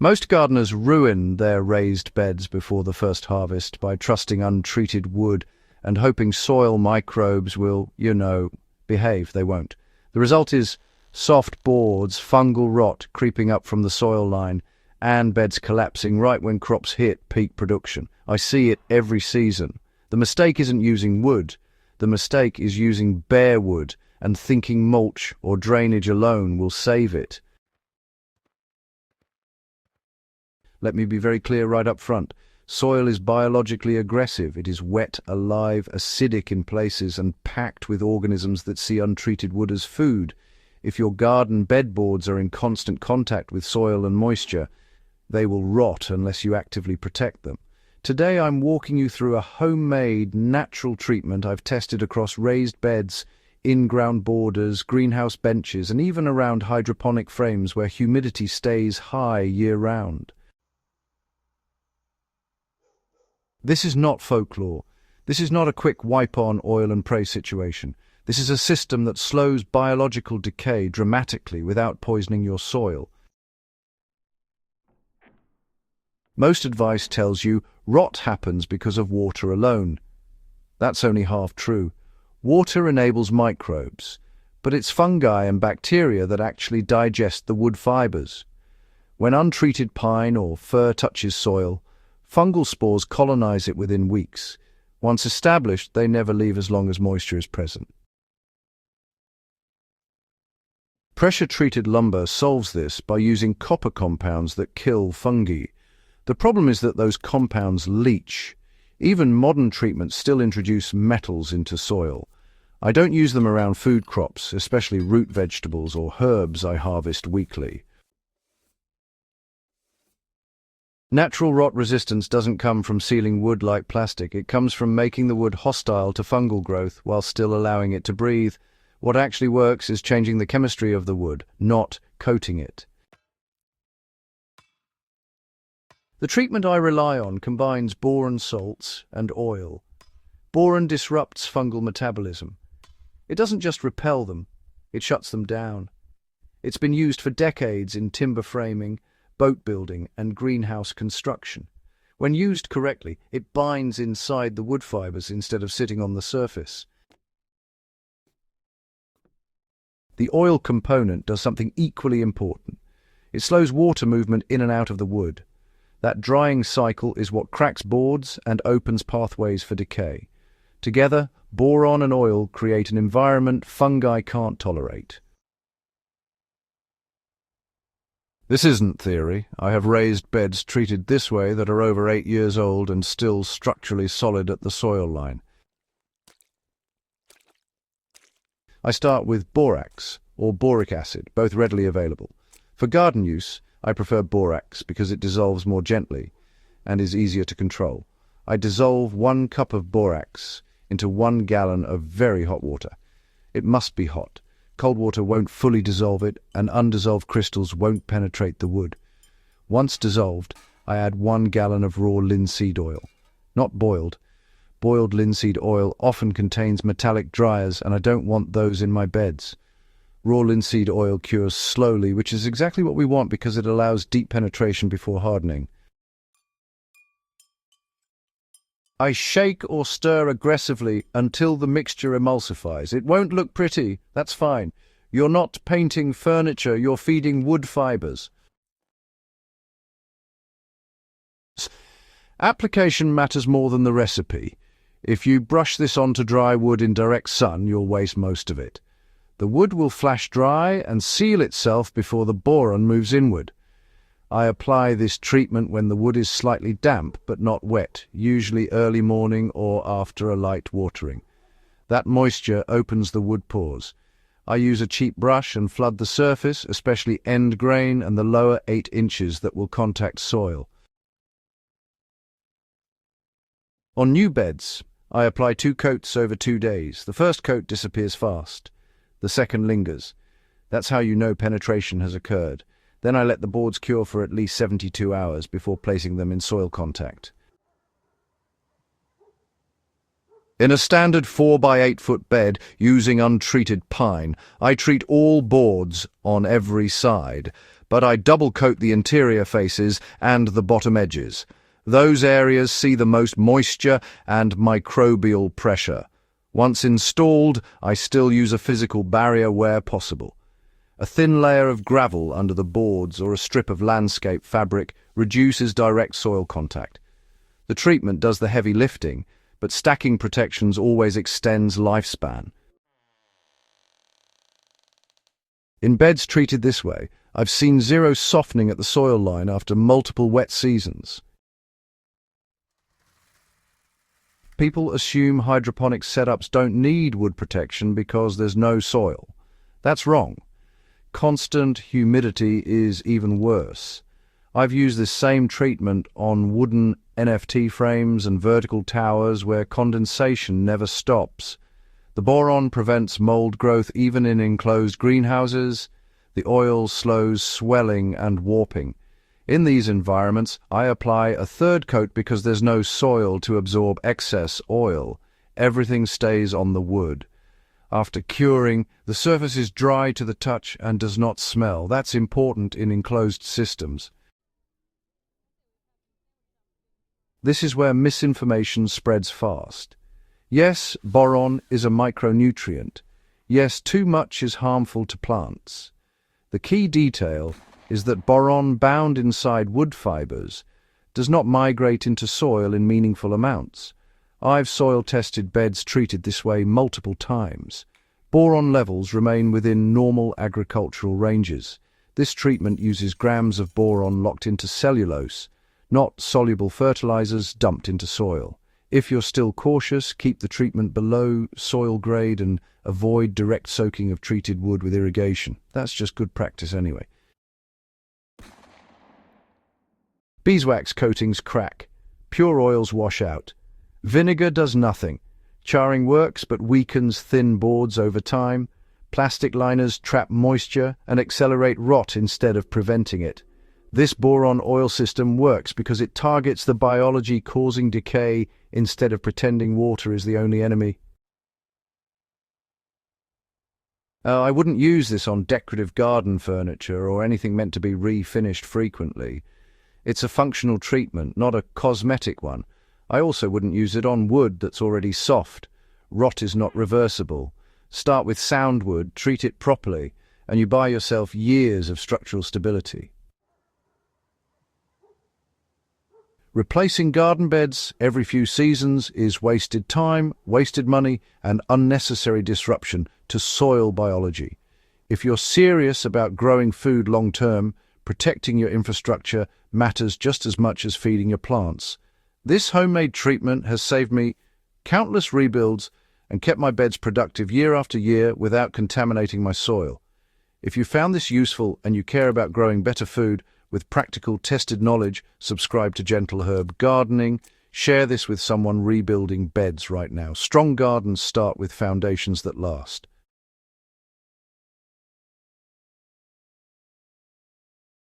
Most gardeners ruin their raised beds before the first harvest by trusting untreated wood and hoping soil microbes will, behave. They won't. The result is soft boards, fungal rot creeping up from the soil line, and beds collapsing right when crops hit peak production. I see it every season. The mistake isn't using wood. The mistake is using bare wood and thinking mulch or drainage alone will save it. Let me be very clear right up front. Soil is biologically aggressive. It is wet, alive, acidic in places, and packed with organisms that see untreated wood as food. If your garden bedboards are in constant contact with soil and moisture, they will rot unless you actively protect them. Today I'm walking you through a homemade, natural treatment I've tested across raised beds, in-ground borders, greenhouse benches, and even around hydroponic frames where humidity stays high year-round. This is not folklore. This is not a quick wipe-on oil and pray situation. This is a system that slows biological decay dramatically without poisoning your soil. Most advice tells you rot happens because of water alone. That's only half true. Water enables microbes, but it's fungi and bacteria that actually digest the wood fibers. When untreated pine or fir touches soil, fungal spores colonize it within weeks. Once established, they never leave as long as moisture is present. Pressure-treated lumber solves this by using copper compounds that kill fungi. The problem is that those compounds leach. Even modern treatments still introduce metals into soil. I don't use them around food crops, especially root vegetables or herbs I harvest weekly. Natural rot resistance doesn't come from sealing wood like plastic. It comes from making the wood hostile to fungal growth while still allowing it to breathe. What actually works is changing the chemistry of the wood, not coating it. The treatment I rely on combines boron salts and oil. Boron disrupts fungal metabolism. It doesn't just repel them, it shuts them down. It's been used for decades in timber framing, boat building, and greenhouse construction. When used correctly, it binds inside the wood fibers instead of sitting on the surface. The oil component does something equally important. It slows water movement in and out of the wood. That drying cycle is what cracks boards and opens pathways for decay. Together, boron and oil create an environment fungi can't tolerate. This isn't theory. I have raised beds treated this way that are over 8 years old and still structurally solid at the soil line. I start with borax or boric acid, both readily available. For garden use, I prefer borax because it dissolves more gently and is easier to control. I dissolve 1 cup of borax into 1 gallon of very hot water. It must be hot. Cold water won't fully dissolve it, and undissolved crystals won't penetrate the wood. Once dissolved, I add 1 gallon of raw linseed oil. Not boiled. Boiled linseed oil often contains metallic dryers, and I don't want those in my beds. Raw linseed oil cures slowly, which is exactly what we want because it allows deep penetration before hardening. I shake or stir aggressively until the mixture emulsifies. It won't look pretty, that's fine. You're not painting furniture, you're feeding wood fibers. Application matters more than the recipe. If you brush this onto dry wood in direct sun, you'll waste most of it. The wood will flash dry and seal itself before the boron moves inward. I apply this treatment when the wood is slightly damp but not wet, usually early morning or after a light watering. That moisture opens the wood pores. I use a cheap brush and flood the surface, especially end grain and the lower 8 inches that will contact soil. On new beds, I apply 2 coats over 2 days. The first coat disappears fast. The second lingers. That's how you know penetration has occurred. Then I let the boards cure for at least 72 hours before placing them in soil contact. In a standard 4 by 8 foot bed using untreated pine, I treat all boards on every side, but I double coat the interior faces and the bottom edges. Those areas see the most moisture and microbial pressure. Once installed, I still use a physical barrier where possible. A thin layer of gravel under the boards or a strip of landscape fabric reduces direct soil contact. The treatment does the heavy lifting, but stacking protections always extends lifespan. In beds treated this way, I've seen zero softening at the soil line after multiple wet seasons. People assume hydroponic setups don't need wood protection because there's no soil. That's wrong. Constant humidity is even worse. I've used this same treatment on wooden NFT frames and vertical towers where condensation never stops. The boron prevents mold growth even in enclosed greenhouses. The oil slows swelling and warping. In these environments, I apply a third coat because there's no soil to absorb excess oil. Everything stays on the wood. After curing, the surface is dry to the touch and does not smell. That's important in enclosed systems. This is where misinformation spreads fast. Yes, boron is a micronutrient. Yes, too much is harmful to plants. The key detail is that boron bound inside wood fibers does not migrate into soil in meaningful amounts. I've soil-tested beds treated this way multiple times. Boron levels remain within normal agricultural ranges. This treatment uses grams of boron locked into cellulose, not soluble fertilizers dumped into soil. If you're still cautious, keep the treatment below soil grade and avoid direct soaking of treated wood with irrigation. That's just good practice anyway. Beeswax coatings crack. Pure oils wash out. Vinegar does nothing. Charring works but weakens thin boards over time. Plastic liners trap moisture and accelerate rot instead of preventing it. This boron oil system works because it targets the biology causing decay instead of pretending water is the only enemy. I wouldn't use this on decorative garden furniture or anything meant to be refinished frequently. It's a functional treatment, not a cosmetic one. I also wouldn't use it on wood that's already soft. Rot is not reversible. Start with sound wood, treat it properly, and you buy yourself years of structural stability. Replacing garden beds every few seasons is wasted time, wasted money, and unnecessary disruption to soil biology. If you're serious about growing food long-term, protecting your infrastructure matters just as much as feeding your plants. This homemade treatment has saved me countless rebuilds and kept my beds productive year after year without contaminating my soil. If you found this useful and you care about growing better food with practical, tested knowledge, subscribe to Gentle Herb Gardening. Share this with someone rebuilding beds right now. Strong gardens start with foundations that last.